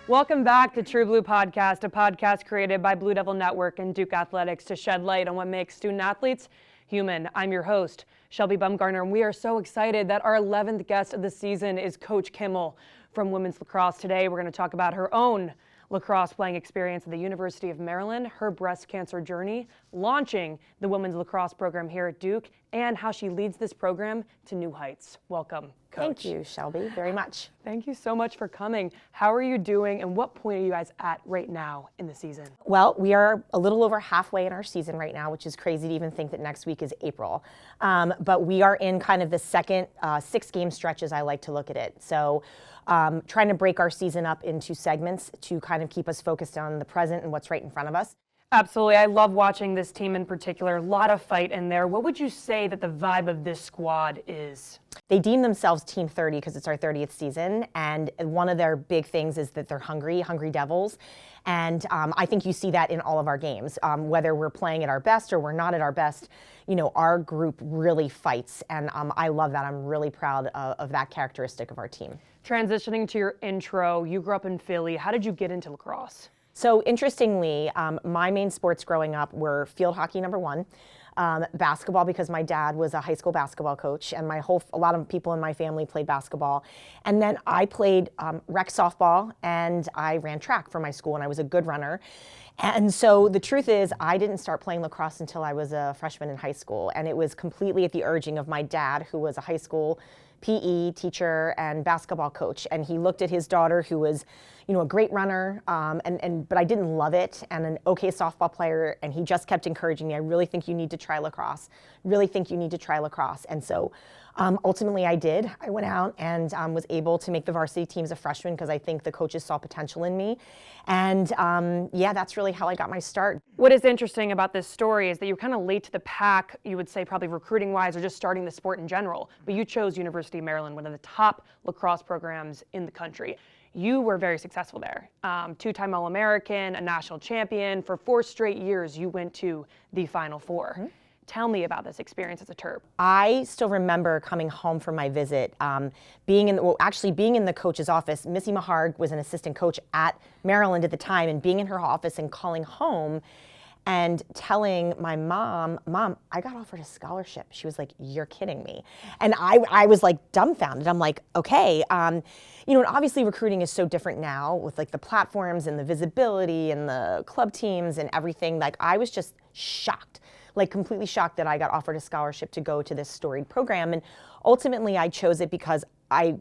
Welcome back to True Blue Podcast, a podcast created by Blue Devil Network and Duke Athletics to shed light on what makes student athletes human. I'm your host, Shelby Bumgarner, and we are so excited that our 11th guest of the season is Coach Kimmel from women's lacrosse. Today, we're going to talk about her own lacrosse playing experience at the University of Maryland, her breast cancer journey, launching the women's lacrosse program here at Duke, and how she leads this program to new heights. Welcome, Coach. Thank you, Shelby, very much. Thank you so much for coming. How are you doing, and what point are you guys at right now in the season? Well, we are a little over halfway in our season right now, which is crazy to even think that next week is April. But we are in kind of the second 6-game stretch, as I like to look at it. So trying to break our season up into segments to kind of keep us focused on the present and what's right in front of us. Absolutely. I love watching this team in particular. A lot of fight in there. What would you say that the vibe of this squad is? They deem themselves Team 30 because it's our 30th season, and one of their big things is that they're hungry devils. And I think you see that in all of our games. Whether we're playing at our best or we're not at our best, you know, our group really fights, and I love that. I'm really proud of that characteristic of our team. Transitioning to your intro, you grew up in Philly. How did you get into lacrosse? So interestingly, my main sports growing up were field hockey, number one, basketball because my dad was a high school basketball coach, and a lot of people in my family played basketball. And then I played rec softball, and I ran track for my school, and I was a good runner. And so the truth is, I didn't start playing lacrosse until I was a freshman in high school, and it was completely at the urging of my dad, who was a high school PE teacher and basketball coach, and he looked at his daughter, who was, you know, a great runner, but I didn't love it, and an okay softball player, and he just kept encouraging me. I really think you need to try lacrosse. Really think you need to try lacrosse. And so ultimately I did. I went out and was able to make the varsity team as a freshman because I think the coaches saw potential in me. And yeah, that's really how I got my start. What is interesting about this story is that you're kind of late to the pack, you would say, probably recruiting wise or just starting the sport in general, but you chose University of Maryland, one of the top lacrosse programs in the country. You were very successful there. 2-time All-American, a national champion. For 4 straight years, you went to the Final Four. Mm-hmm. Tell me about this experience as a Terp. I still remember coming home from my visit, being in the coach's office. Missy Mahard was an assistant coach at Maryland at the time, and being in her office and calling home and telling my mom, I got offered a scholarship. She was like, you're kidding me. And I was like dumbfounded. I'm like, okay. You know, and obviously recruiting is so different now with like the platforms and the visibility and the club teams and everything. Like I was just shocked, like completely shocked that I got offered a scholarship to go to this storied program. And ultimately I chose it because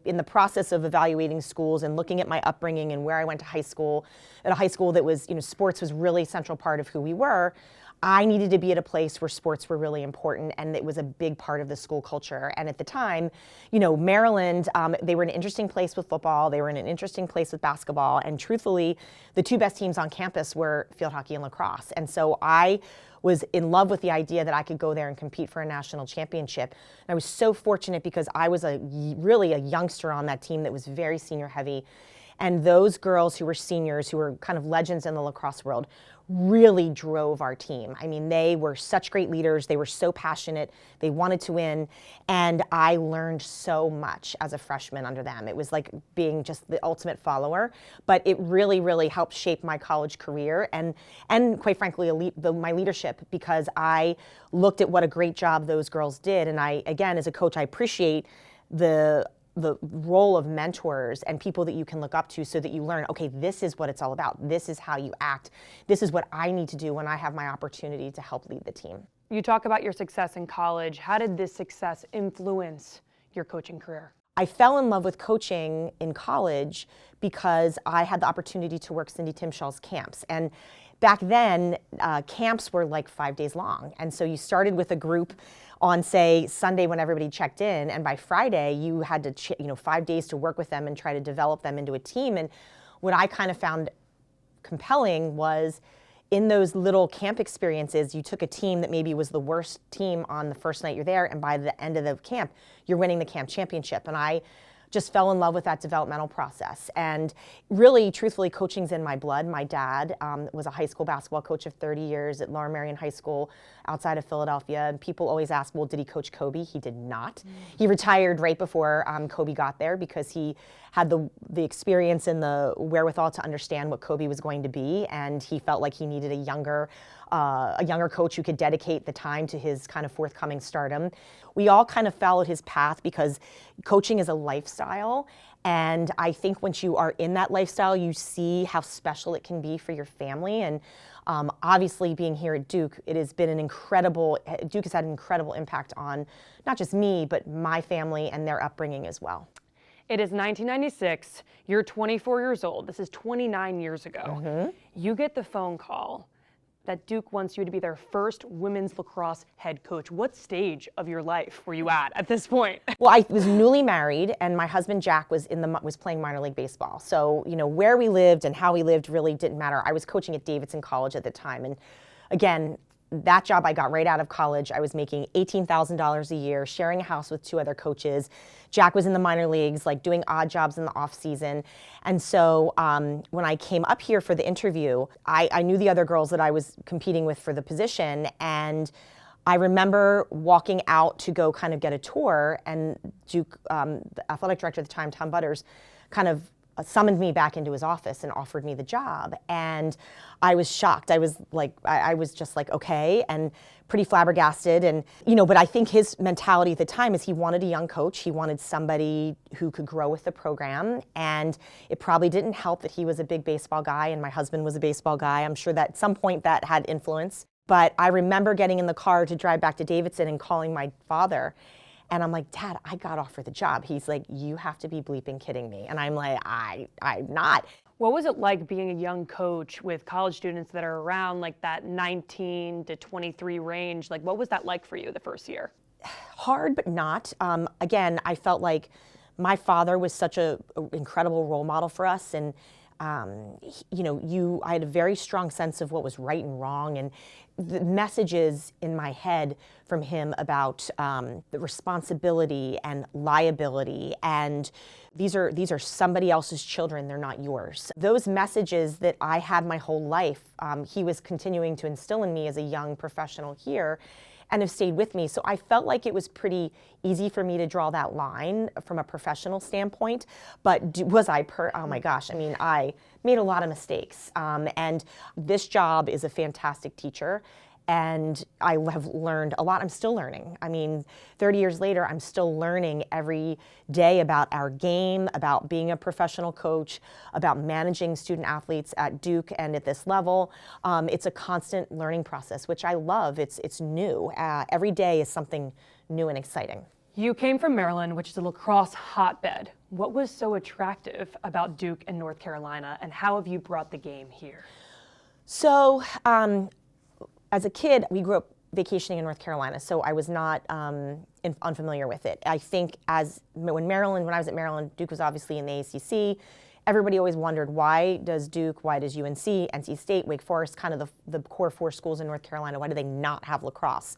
in the process of evaluating schools and looking at my upbringing and where I went to high school, at a high school that was, you know, sports was really a central part of who we were, I needed to be at a place where sports were really important and it was a big part of the school culture. And at the time, you know, Maryland, they were in an interesting place with football, they were in an interesting place with basketball, and truthfully, the 2 best teams on campus were field hockey and lacrosse. And so I was in love with the idea that I could go there and compete for a national championship. And I was so fortunate because I was really a youngster on that team that was very senior heavy. And those girls who were seniors, who were kind of legends in the lacrosse world, really drove our team. I mean, they were such great leaders. They were so passionate. They wanted to win. And I learned so much as a freshman under them. It was like being just the ultimate follower. But it really, really helped shape my college career and quite frankly, my leadership, because I looked at what a great job those girls did. And I, again, as a coach, I appreciate the role of mentors and people that you can look up to so that you learn, okay, this is what it's all about. This is how you act. This is what I need to do when I have my opportunity to help lead the team. You talk about your success in college. How did this success influence your coaching career? I fell in love with coaching in college because I had the opportunity to work Cindy Timshaw's camps. And back then, camps were like 5 days long. And so you started with a group on, say, Sunday when everybody checked in, and by Friday you had to 5 days to work with them and try to develop them into a team. And what I kind of found compelling was in those little camp experiences, you took a team that maybe was the worst team on the first night you're there, and by the end of the camp, you're winning the camp championship. And I just fell in love with that developmental process. And really, truthfully, coaching's in my blood. My dad was a high school basketball coach of 30 years at Lower Merion High School outside of Philadelphia. And people always ask, well, did he coach Kobe? He did not. He retired right before Kobe got there because he had the experience and the wherewithal to understand what Kobe was going to be. And he felt like he needed a younger coach who could dedicate the time to his kind of forthcoming stardom. We all kind of followed his path because coaching is a lifestyle. And I think once you are in that lifestyle, you see how special it can be for your family. And obviously being here at Duke, Duke has had an incredible impact on not just me, but my family and their upbringing as well. It is 1996. You're 24 years old. This is 29 years ago. You get the phone call that Duke wants you to be their first women's lacrosse head coach. What stage of your life were you at this point? Well, I was newly married, and my husband Jack was playing minor league baseball. So, where we lived and how we lived really didn't matter. I was coaching at Davidson College at the time, and again, that job I got right out of college. I was making $18,000 a year, sharing a house with 2 other coaches. Jack was in the minor leagues, like doing odd jobs in the off season. And so when I came up here for the interview, I knew the other girls that I was competing with for the position. And I remember walking out to go kind of get a tour, and Duke, the athletic director at the time, Tom Butters, kind of summoned me back into his office and offered me the job. And I was shocked. I was just like, okay, and pretty flabbergasted. And, but I think his mentality at the time is he wanted a young coach. He wanted somebody who could grow with the program. And it probably didn't help that he was a big baseball guy and my husband was a baseball guy. I'm sure that at some point that had influence. But I remember getting in the car to drive back to Davidson and calling my father. And I'm like, Dad, I got offered the job. He's like, you have to be bleeping kidding me. And I'm like, I'm not. What was it like being a young coach with college students that are around like that 19 to 23 range? Like, what was that like for you the first year? Hard, but not. Again, I felt like my father was such an incredible role model for us. And I had a very strong sense of what was right and wrong, and the messages in my head from him about the responsibility and liability, and these are somebody else's children, they're not yours. Those messages that I had my whole life, he was continuing to instill in me as a young professional here, and have stayed with me. So I felt like it was pretty easy for me to draw that line from a professional standpoint. But was I oh my gosh, I mean, I made a lot of mistakes. And this job is a fantastic teacher. And I have learned a lot. I'm still learning. I mean, 30 years later, I'm still learning every day about our game, about being a professional coach, about managing student athletes at Duke and at this level. It's a constant learning process, which I love. It's new. Every day is something new and exciting. You came from Maryland, which is a lacrosse hotbed. What was so attractive about Duke and North Carolina, and how have you brought the game here? So, as a kid, we grew up vacationing in North Carolina, so I was not unfamiliar with it. I think when I was at Maryland, Duke was obviously in the ACC. Everybody always wondered, why does Duke, why does UNC, NC State, Wake Forest, kind of the core 4 schools in North Carolina, why do they not have lacrosse?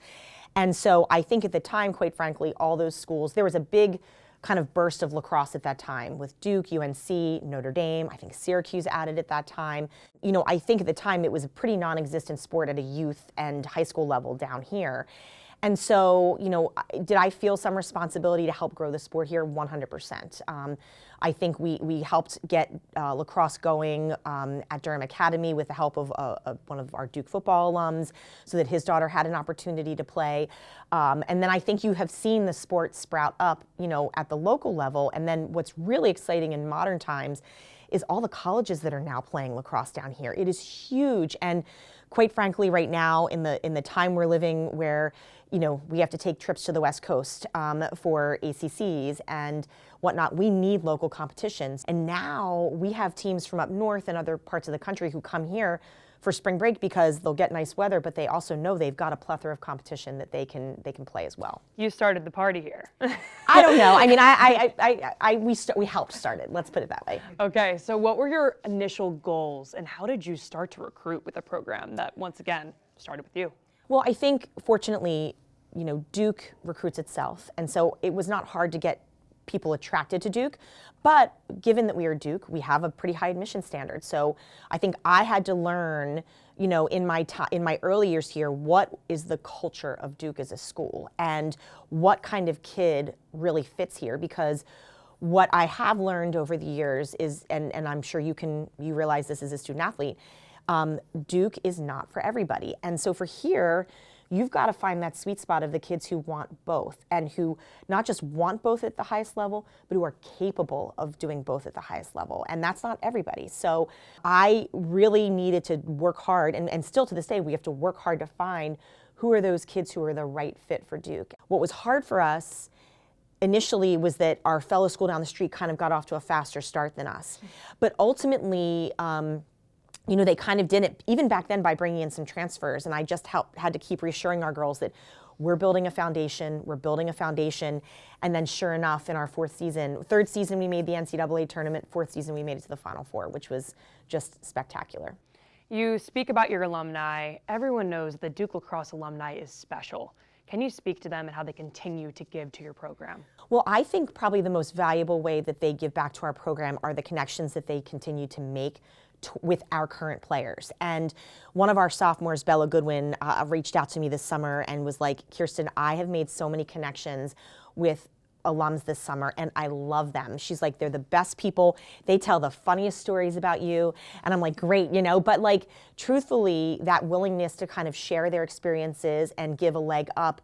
And so I think at the time, quite frankly, all those schools, there was a big kind of burst of lacrosse at that time with Duke, UNC, Notre Dame. I think Syracuse added at that time. I think at the time it was a pretty non-existent sport at a youth and high school level down here. And so, did I feel some responsibility to help grow the sport here? 100%. I think we helped get lacrosse going at Durham Academy with the help of one of our Duke football alums, so that his daughter had an opportunity to play. And then I think you have seen the sport sprout up, at the local level. And then what's really exciting in modern times is all the colleges that are now playing lacrosse down here. It is huge. And quite frankly, right now in the time we're living, where we have to take trips to the West Coast for ACCs and whatnot, we need local competitions. And now we have teams from up north and other parts of the country who come here for spring break because they'll get nice weather, but they also know they've got a plethora of competition that they can play as well. You started the party here. I don't know. I mean, we helped start it. Let's put it that way. Okay, so what were your initial goals, and how did you start to recruit with a program that, once again, started with you? Well, I think, fortunately, Duke recruits itself, and so it was not hard to get people attracted to Duke. But given that we are Duke, we have a pretty high admission standard. So I think I had to learn, in my early years here, what is the culture of Duke as a school and what kind of kid really fits here. Because what I have learned over the years is, and I'm sure you realize this as a student athlete, Duke is not for everybody. And so for here, you've got to find that sweet spot of the kids who want both, and who not just want both at the highest level, but who are capable of doing both at the highest level. And that's not everybody. So I really needed to work hard, and still to this day, we have to work hard to find who are those kids who are the right fit for Duke. What was hard for us initially was that our fellow school down the street kind of got off to a faster start than us. But ultimately, they kind of did it, even back then, by bringing in some transfers. And I just had to keep reassuring our girls that we're building a foundation. And then sure enough, in our third season, we made the NCAA tournament. Fourth season, we made it to the Final Four, which was just spectacular. You speak about your alumni. Everyone knows that Duke Lacrosse alumni is special. Can you speak to them and how they continue to give to your program? Well, I think probably the most valuable way that they give back to our program are the connections that they continue to make with our current players. And one of our sophomores, Bella Goodwin, reached out to me this summer and was like, Kerstin, I have made so many connections with alums this summer, and I love them. She's like, they're the best people. They tell the funniest stories about you. And I'm like, great, but truthfully, that willingness to kind of share their experiences and give a leg up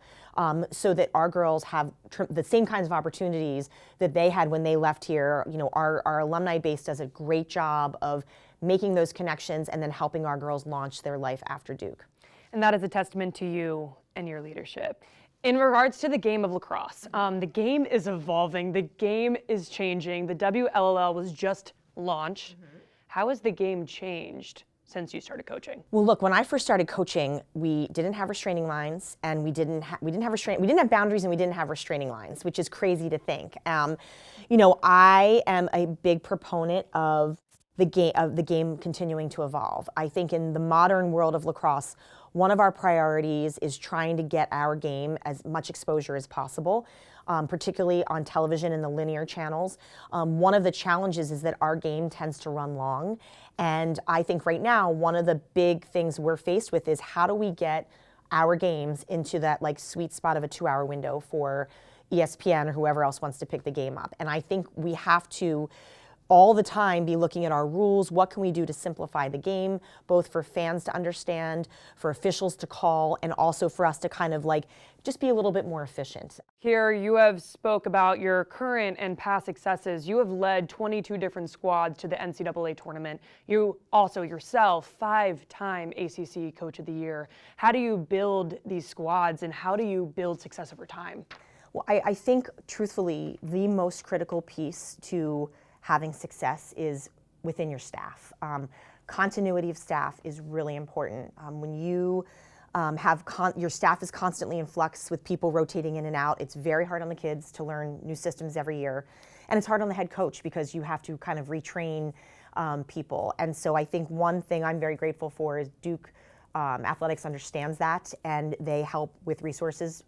so that our girls have the same kinds of opportunities that they had when they left here. Our alumni base does a great job of making those connections and then helping our girls launch their life after Duke. And that is a testament to you and your leadership. In regards to the game of lacrosse, the game is evolving, the game is changing. The WLL was just launched. How has the game changed since you started coaching? Well, look, when I first started coaching, we didn't have restraining lines, and we didn't have boundaries, and we didn't have restraining lines, which is crazy to think. I am a big proponent of the game continuing to evolve. I think in the modern world of lacrosse, one of our priorities is trying to get our game as much exposure as possible, particularly on television and the linear channels. One of the challenges is that our game tends to run long. And I think right now, one of the big things we're faced with is how do we get our games into that sweet spot of a 2-hour window for ESPN or whoever else wants to pick the game up. And I think we have to all the time be looking at our rules. What can we do to simplify the game, both for fans to understand, for officials to call, and also for us to kind of just be a little bit more efficient. Here you have spoke about your current and past successes. You have led 22 different squads to the NCAA tournament. You also yourself, 5-time ACC Coach of the Year. How do you build these squads, and how do you build success over time? Well, I think, truthfully, the most critical piece to having success is within your staff. Continuity of staff is really important. When you your staff is constantly in flux with people rotating in and out, it's very hard on the kids to learn new systems every year. And it's hard on the head coach because you have to kind of retrain people. And so I think one thing I'm very grateful for is Duke Athletics understands that, and they help with resources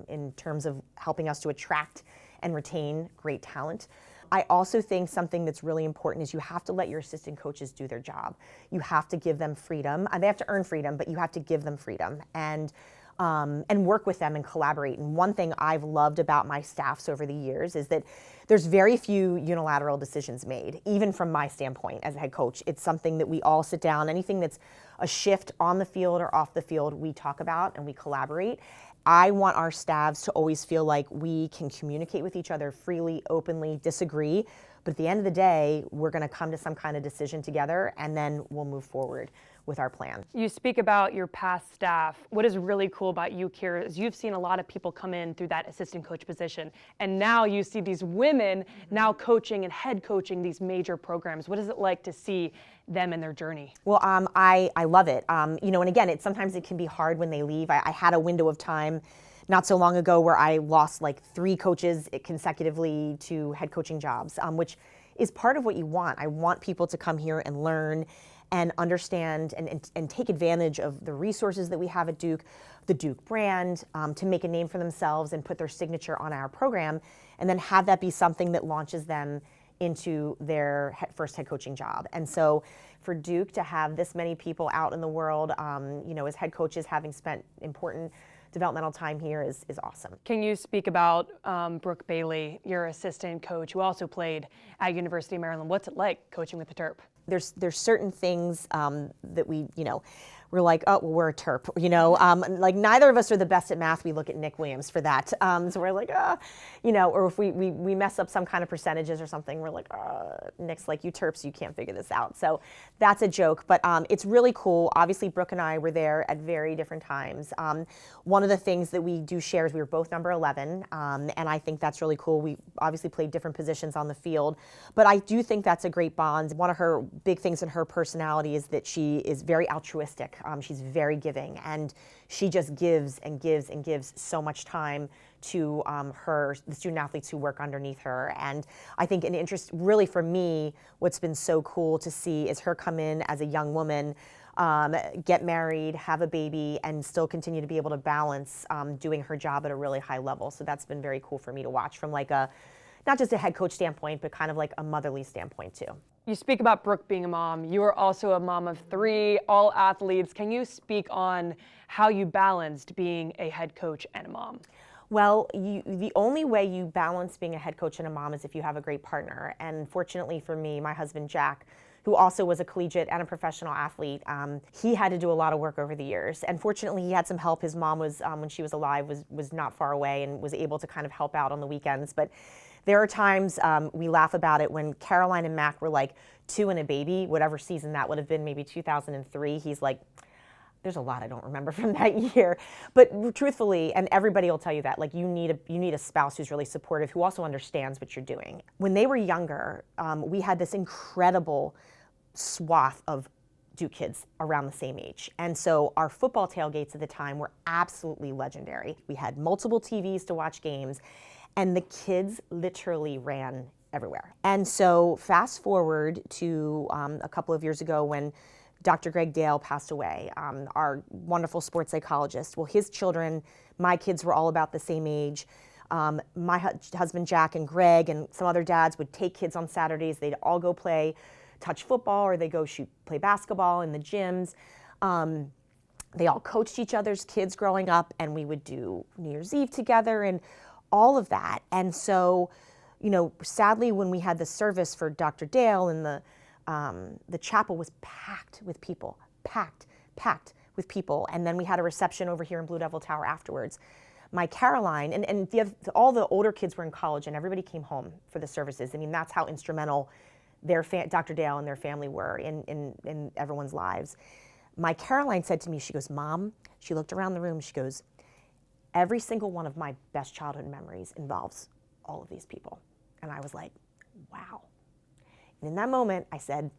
in terms of helping us to attract and retain great talent. I also think something that's really important is you have to let your assistant coaches do their job. You have to give them freedom. They have to earn freedom, but you have to give them freedom and work with them and collaborate. And one thing I've loved about my staffs over the years is that there's very few unilateral decisions made, even from my standpoint as a head coach. It's something that we all sit down. Anything that's a shift on the field or off the field, we talk about and we collaborate. I want our staffs to always feel like we can communicate with each other freely, openly, disagree, but at the end of the day, we're going to come to some kind of decision together, and then we'll move forward with our plan. You speak about your past staff. What is really cool about you, Kira, is you've seen a lot of people come in through that assistant coach position, and now you see these women now coaching and head coaching these major programs. What is it like to see them and their journey? Well, I love it. And again, sometimes it can be hard when they leave. I had a window of time not so long ago where I lost 3 coaches consecutively to head coaching jobs, which is part of what you want. I want people to come here and learn and understand and take advantage of the resources that we have at Duke, the Duke brand, to make a name for themselves and put their signature on our program, and then have that be something that launches them into their first head coaching job. And so for Duke to have this many people out in the world, as head coaches, having spent important developmental time here is awesome. Can you speak about Brooke Bailey, your assistant coach, who also played at University of Maryland? What's it like coaching with the Terp? There's certain things that we're like, oh, well, we're a Terp, like neither of us are the best at math. We look at Nick Williams for that. So we're like, or if we mess up some kind of percentages or something, we're like, Nick's like, you Terps, you can't figure this out. So that's a joke, but it's really cool. Obviously, Brooke and I were there at very different times. One of the things that we do share is we were both number 11, and I think that's really cool. We obviously played different positions on the field, but I do think that's a great bond. One of her big things in her personality is that she is very altruistic. She's very giving, and she just gives and gives and gives so much time to the student athletes who work underneath her. And I think an interest, really for me, what's been so cool to see is her come in as a young woman, get married, have a baby, and still continue to be able to balance doing her job at a really high level. So that's been very cool for me to watch from like not just a head coach standpoint, but kind of like a motherly standpoint too. You speak about Brooke being a mom. You are also a mom of 3, all athletes. Can you speak on how you balanced being a head coach and a mom? Well, the only way you balance being a head coach and a mom is if you have a great partner. And fortunately for me, my husband, Jack, who also was a collegiate and a professional athlete, he had to do a lot of work over the years. And fortunately, he had some help. His mom was, when she was alive, was not far away and was able to kind of help out on the weekends. But there are times we laugh about it when Caroline and Mac were like 2 and a baby, whatever season that would have been, maybe 2003. He's like, there's a lot I don't remember from that year. But truthfully, and everybody will tell you that, like you need a spouse who's really supportive, who also understands what you're doing. When they were younger, we had this incredible swath of Duke kids around the same age. And so our football tailgates at the time were absolutely legendary. We had multiple TVs to watch games, and the kids literally ran everywhere. And so fast forward to a couple of years ago when Dr. Greg Dale passed away, our wonderful sports psychologist. Well, his children, my kids were all about the same age. My husband Jack and Greg and some other dads would take kids on Saturdays. They'd all go play touch football, or they go play basketball in the gyms. They all coached each other's kids growing up, and we would do New Year's Eve together and all of that. And so, sadly, when we had the service for Dr. Dale, and the chapel was packed with people, packed with people. And then we had a reception over here in Blue Devil Tower afterwards. My Caroline, and all the older kids were in college, and everybody came home for the services. I mean, that's how instrumental Dr. Dale and their family were in everyone's lives. My Caroline said to me, she goes, Mom, she looked around the room, she goes, every single one of my best childhood memories involves all of these people. And I was like, wow. And in that moment, I said,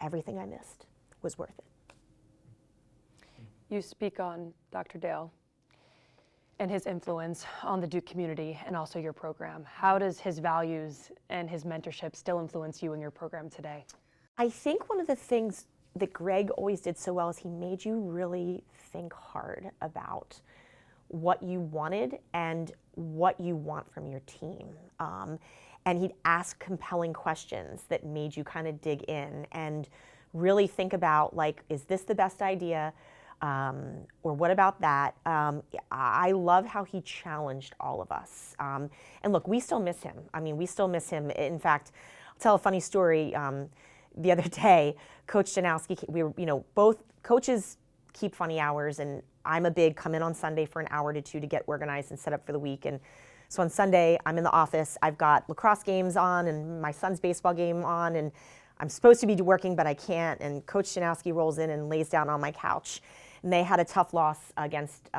everything I missed was worth it. You speak on Dr. Dale and his influence on the Duke community and also your program. How does his values and his mentorship still influence you and your program today? I think one of the things that Greg always did so well is he made you really think hard about what you wanted and what you want from your team. And he'd ask compelling questions that made you kind of dig in and really think about, like, is this the best idea? Or what about that? I love how he challenged all of us. And look, we still miss him. I mean, we still miss him. In fact, I'll tell a funny story. The other day, Coach Janowski, we were, both coaches keep funny hours, and I'm a big come in on Sunday for an hour to 2 to get organized and set up for the week. And so on Sunday, I'm in the office. I've got lacrosse games on and my son's baseball game on, and I'm supposed to be working, but I can't. And Coach Janowski rolls in and lays down on my couch. And they had a tough loss against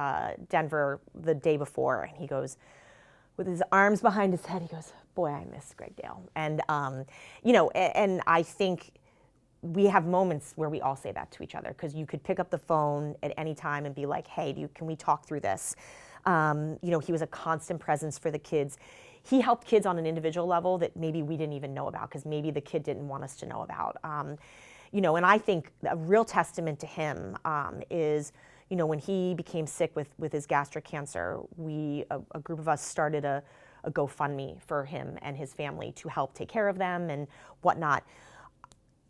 Denver the day before. And he goes, with his arms behind his head, he goes, boy, I miss Greg Dale. And, and I think we have moments where we all say that to each other, because you could pick up the phone at any time and be like, hey, can we talk through this? He was a constant presence for the kids. He helped kids on an individual level that maybe we didn't even know about, because maybe the kid didn't want us to know about. And I think a real testament to him is, when he became sick with his gastric cancer, a group of us started a GoFundMe for him and his family to help take care of them and whatnot.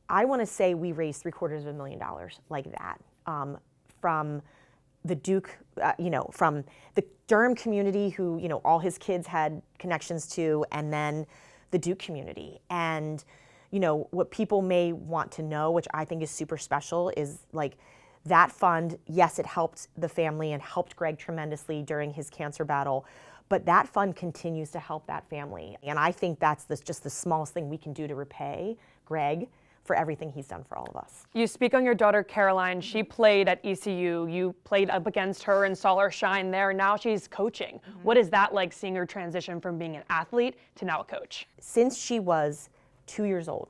I want to say we raised $750,000 like that from the Duke, from the Durham community who, all his kids had connections to, and then the Duke community. And, what people may want to know, which I think is super special, is like that fund, yes, it helped the family and helped Greg tremendously during his cancer battle, but that fund continues to help that family. And I think that's just the smallest thing we can do to repay Greg for everything he's done for all of us. You speak on your daughter, Caroline. She played at ECU. You played up against her and saw her shine there. Now she's coaching. Mm-hmm. What is that like, seeing her transition from being an athlete to now a coach? Since she was 2 years old,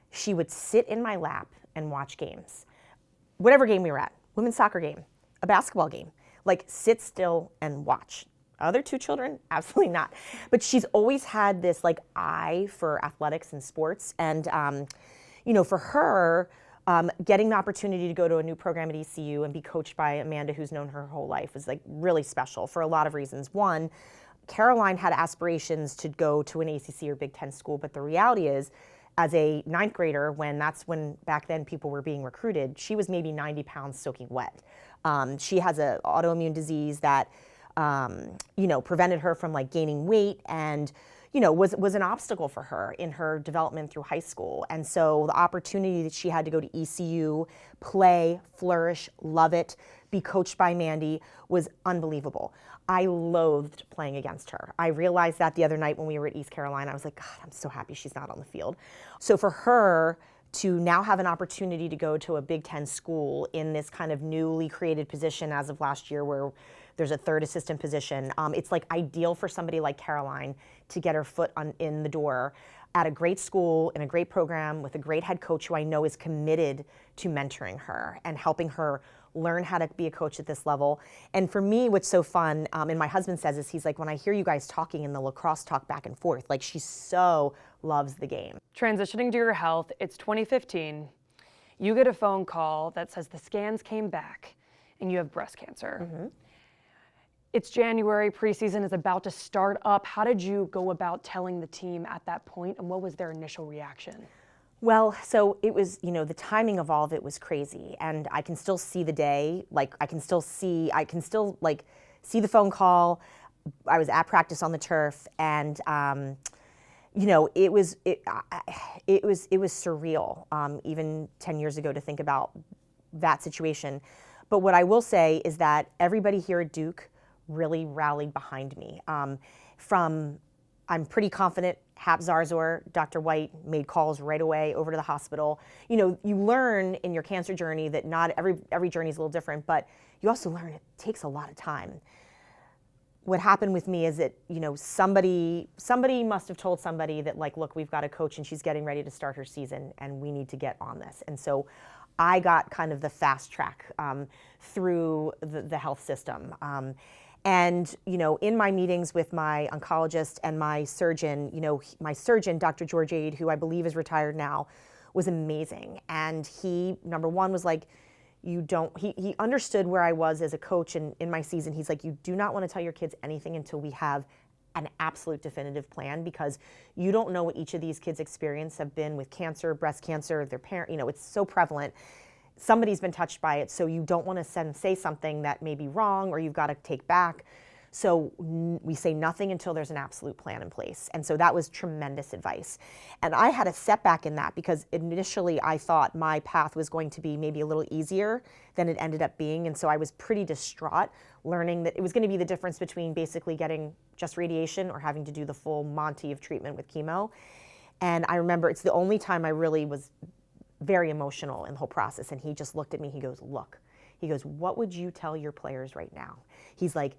she would sit in my lap and watch games. Whatever game we were at, women's soccer game, a basketball game, like sit still and watch. Other two children, absolutely not. But she's always had this like eye for athletics and sports. And for her, getting the opportunity to go to a new program at ECU and be coached by Amanda, who's known her whole life, is like really special for a lot of reasons. One, Caroline had aspirations to go to an ACC or Big Ten school, but the reality is, as a ninth grader, that's when back then people were being recruited, she was maybe 90 pounds soaking wet. She has an autoimmune disease that, prevented her from like gaining weight and, was an obstacle for her in her development through high school. And so the opportunity that she had to go to ECU, play, flourish, love it, be coached by Mandy was unbelievable. I loathed playing against her. I realized that the other night when we were at East Carolina. I was like, God, I'm so happy she's not on the field. So for her to now have an opportunity to go to a Big Ten school in this kind of newly created position as of last year where there's a third assistant position, it's like ideal for somebody like Caroline to get her foot in the door at a great school, in a great program, with a great head coach who I know is committed to mentoring her and helping her learn how to be a coach at this level. And for me, what's so fun, and my husband says this, he's like, when I hear you guys talking in the lacrosse talk back and forth, like she so loves the game. Transitioning to your health, it's 2015. You get a phone call that says the scans came back and you have breast cancer. Mm-hmm. It's January, preseason is about to start up. How did you go about telling the team at that point, and what was their initial reaction? Well, so it was, the timing of all of it was crazy, and I can still see the day. Like I can still see the phone call. I was at practice on the turf, and it was surreal. Even 10 years ago to think about that situation. But what I will say is that everybody here at Duke really rallied behind me. I'm pretty confident Hap Zarzor, Dr. White made calls right away over to the hospital. You learn in your cancer journey that not every journey is a little different, but you also learn it takes a lot of time. What happened with me is that, somebody must have told somebody that like, look, we've got a coach and she's getting ready to start her season and we need to get on this. And so I got kind of the fast track through the health system. And, in my meetings with my oncologist and my surgeon, my surgeon, Dr. George Ade, who I believe is retired now, was amazing. And he, number one, was like, he understood where I was as a coach and in my season. He's like, you do not want to tell your kids anything until we have an absolute definitive plan, because you don't know what each of these kids' experience have been with cancer, breast cancer, their parent, it's so prevalent. Somebody's been touched by it, so you don't want to say something that may be wrong or you've got to take back. So we say nothing until there's an absolute plan in place. And so that was tremendous advice. And I had a setback in that because initially I thought my path was going to be maybe a little easier than it ended up being. And so I was pretty distraught learning that it was going to be the difference between basically getting just radiation or having to do the full Monty of treatment with chemo. And I remember it's the only time I really was very emotional in the whole process. And he just looked at me, he goes, look, what would you tell your players right now? He's like,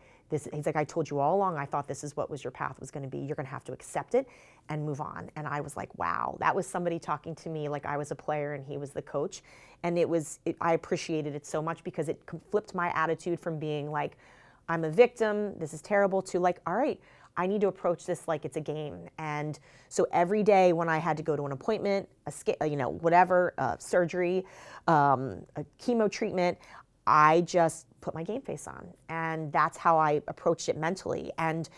I told you all along, I thought this is what your path was going to be. You're going to have to accept it and move on. And I was like, wow, that was somebody talking to me like I was a player and he was the coach. And I appreciated it so much because it flipped my attitude from being like, I'm a victim, this is terrible, to like, all right, I need to approach this like it's a game. And so every day when I had to go to an appointment, whatever, surgery, a chemo treatment, I just put my game face on. And that's how I approached it mentally. And,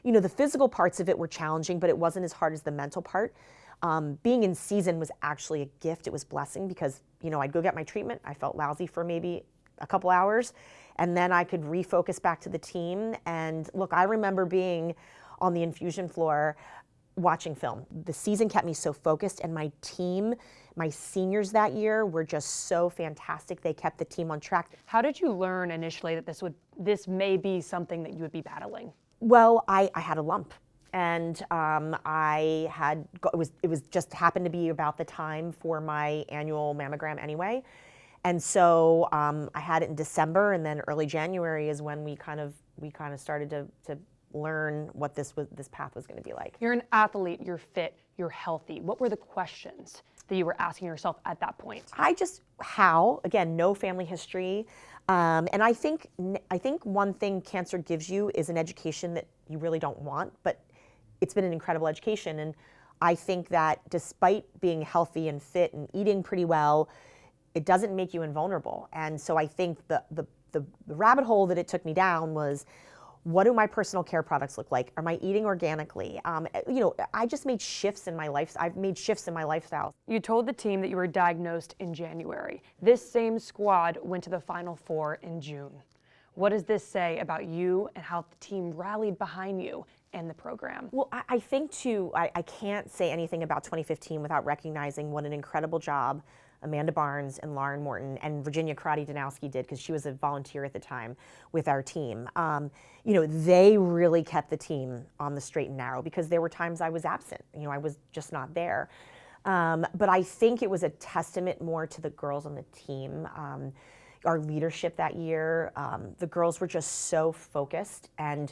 the physical parts of it were challenging, but it wasn't as hard as the mental part. Being in season was actually a gift. It was a blessing because, I'd go get my treatment. I felt lousy for maybe a couple hours, and then I could refocus back to the team. And look, I remember being on the infusion floor watching film. The season kept me so focused, and my team, my seniors that year were just so fantastic. They kept the team on track. How did you learn initially that this may be something that you would be battling? Well, I had a lump, and it was just happened to be about the time for my annual mammogram anyway. And so I had it in December, and then early January is when we kind of started to learn what this path was going to be like. You're an athlete, you're fit, you're healthy. What were the questions that you were asking yourself at that point? Again, no family history. And I think one thing cancer gives you is an education that you really don't want, but it's been an incredible education. And I think that despite being healthy and fit and eating pretty well, it doesn't make you invulnerable. And so I think the rabbit hole that it took me down was, what do my personal care products look like? Am I eating organically? I just made shifts in my life. I've made shifts in my lifestyle. You told the team that you were diagnosed in January. This same squad went to the Final Four in June. What does this say about you and how the team rallied behind you and the program? Well, I think too, I can't say anything about 2015 without recognizing what an incredible job Amanda Barnes and Lauren Morton and Virginia Karate-Danowski did, because she was a volunteer at the time with our team. They really kept the team on the straight and narrow, because there were times I was absent. I was just not there. But I think it was a testament more to the girls on the team, our leadership that year. The girls were just so focused. And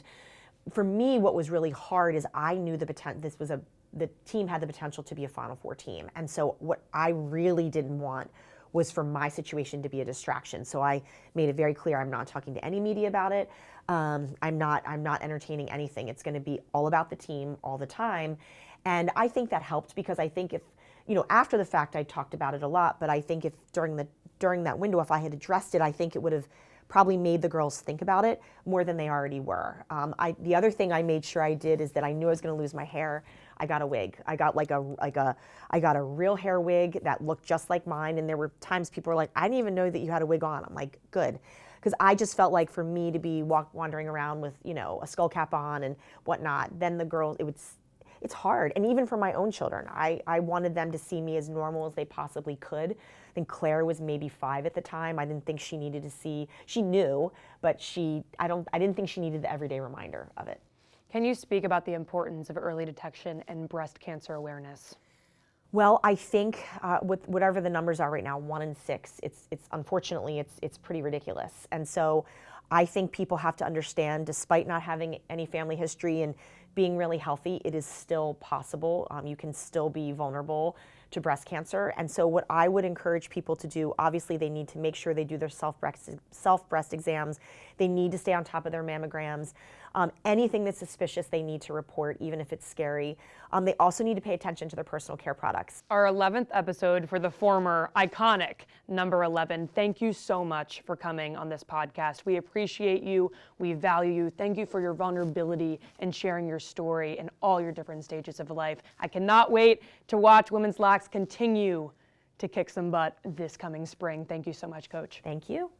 for me, what was really hard is I knew the team had the potential to be a Final Four team. And so what I really didn't want was for my situation to be a distraction. So I made it very clear, I'm not talking to any media about it. I'm not entertaining anything. It's going to be all about the team all the time. And I think that helped, because I think if, after the fact I talked about it a lot, but I think if during that window, if I had addressed it, I think it would have probably made the girls think about it more than they already were. The other thing I made sure I did is that I knew I was going to lose my hair. I got a wig. I got I got a real hair wig that looked just like mine. And there were times people were like, I didn't even know that you had a wig on. I'm like, good. Because I just felt like for me to be wandering around with, a skull cap on and whatnot, then the girls, it's hard. And even for my own children, I wanted them to see me as normal as they possibly could. I think Claire was maybe 5 at the time. I didn't think she needed to see, she knew, but I didn't think she needed the everyday reminder of it. Can you speak about the importance of early detection and breast cancer awareness? Well, I think with whatever the numbers are right now, 1 in 6, it's unfortunately it's pretty ridiculous. And so I think people have to understand, despite not having any family history and being really healthy, it is still possible. You can still be vulnerable to breast cancer. And so what I would encourage people to do, obviously they need to make sure they do their self-breast exams. They need to stay on top of their mammograms. Anything that's suspicious, they need to report, even if it's scary. They also need to pay attention to their personal care products. Our 11th episode for the former iconic number 11. Thank you so much for coming on this podcast. We appreciate you. We value you. Thank you for your vulnerability and sharing your story in all your different stages of life. I cannot wait to watch Women's Lax continue to kick some butt this coming spring. Thank you so much, Coach. Thank you.